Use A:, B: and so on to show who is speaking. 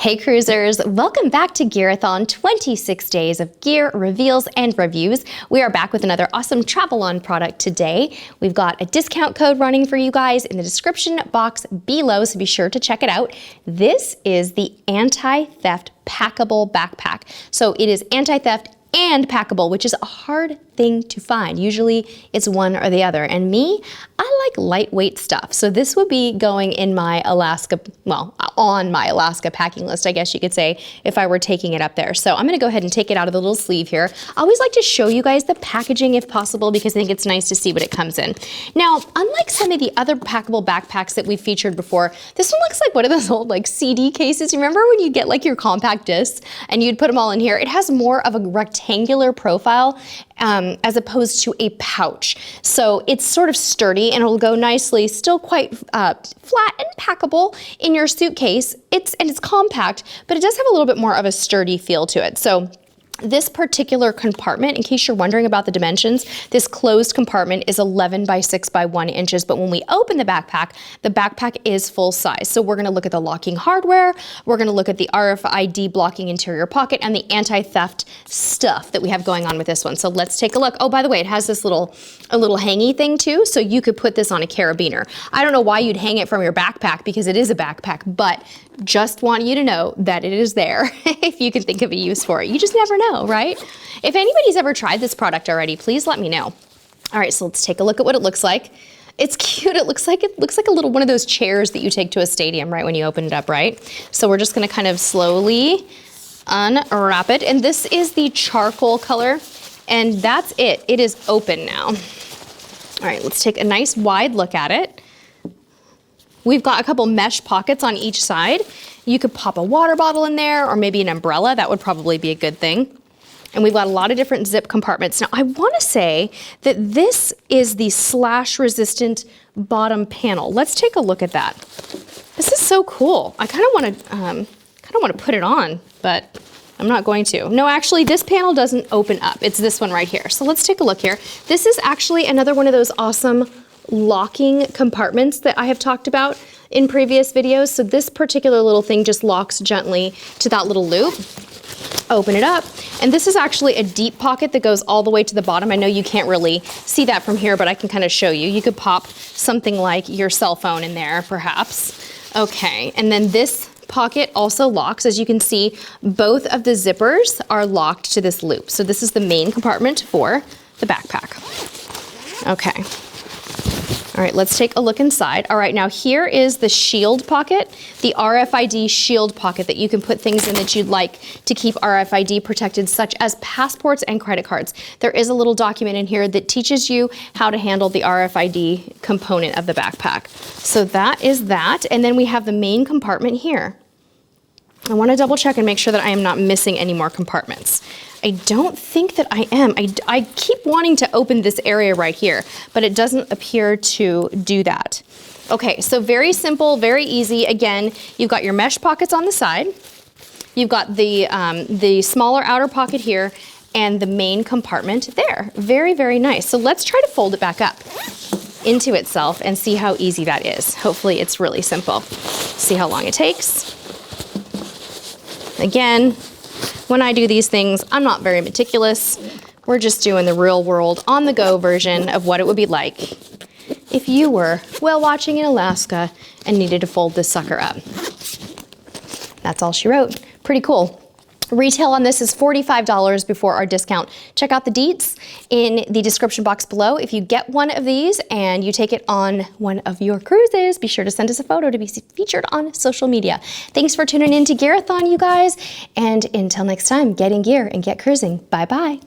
A: Hey cruisers, welcome back to Gear-Athon, 26 days of gear, reveals, and reviews. We are back with another awesome Travelon product today. We've got a discount code running for you guys in the description box below, so be sure to check it out. This is the anti-theft packable backpack. So it is anti-theft and packable, which is a hard thing to find. Usually it's one or the other. And me, I like lightweight stuff. So this would be going in my Alaska, well, on my Alaska packing list, I guess you could say, if I were taking it up there. So I'm gonna go ahead and take it out of the little sleeve here. I always like to show you guys the packaging if possible, because I think it's nice to see what it comes in. Now, unlike some of the other packable backpacks that we've featured before, this one looks like one of those old like CD cases. You remember when you get like your compact discs and you'd put them all in here? It has more of a rectangular profile as opposed to a pouch. So it's sort of sturdy and it'll go nicely, still quite flat and packable in your suitcase. It's compact, but it does have a little bit more of a sturdy feel to it. So this particular compartment, in case you're wondering about the dimensions, this closed compartment is 11 by 6 by 1 inches, but when we open the backpack is full size. So we're gonna look at the locking hardware, we're gonna look at the RFID blocking interior pocket, and the anti-theft stuff that we have going on with this one. So let's take a look. Oh, by the way, it has this a little hangy thing too, so you could put this on a carabiner. I don't know why you'd hang it from your backpack, because it is a backpack, but just want you to know that it is there if you can think of a use for it. You just never know, right? If anybody's ever tried this product already, please let me know. All right, so let's take a look at what it looks like. It's cute. It looks like a little one of those chairs that you take to a stadium, right, when you open it up, right? So we're just gonna kind of slowly unwrap it. And this is the charcoal color, and that's it. It is open now. All right, let's take a nice wide look at it. We've got a couple mesh pockets on each side. You could pop a water bottle in there or maybe an umbrella. That would probably be a good thing. And we've got a lot of different zip compartments. Now, I want to say that this is the slash resistant bottom panel. Let's take a look at that. This is so cool. I kind of want to put it on, but I'm not going to. No, actually, this panel doesn't open up. It's this one right here. So let's take a look here. This is actually another one of those awesome locking compartments that I have talked about in previous videos. So this particular little thing just locks gently to that little loop. Open it up, and this is actually a deep pocket that goes all the way to the bottom. I know you can't really see that from here, but I can kind of show you. You could pop something like your cell phone in there, perhaps. Okay, and then this pocket also locks. As you can see, both of the zippers are locked to this loop. So this is the main compartment for the backpack. Okay. All right, let's take a look inside. All right, now here is the shield pocket, the RFID shield pocket that you can put things in that you'd like to keep RFID protected, such as passports and credit cards. There is a little document in here that teaches you how to handle the RFID component of the backpack. So that is that, and then we have the main compartment here. I want to double check and make sure that I am not missing any more compartments. I don't think that I am. I keep wanting to open this area right here, but it doesn't appear to do that. Okay, so very simple, very easy. Again, you've got your mesh pockets on the side. You've got the smaller outer pocket here and the main compartment there. Very, very nice. So let's try to fold it back up into itself and see how easy that is. Hopefully it's really simple. See how long it takes. Again, when I do these things, I'm not very meticulous. We're just doing the real world, on the go version of what it would be like if you were whale watching in Alaska and needed to fold this sucker up. That's all she wrote. Pretty cool. Retail on this is $45 before our discount. Check out the deets in the description box below. If you get one of these and you take it on one of your cruises, be sure to send us a photo to be featured on social media. Thanks for tuning in to Gear-Athon, you guys. And until next time, get in gear and get cruising. Bye-bye.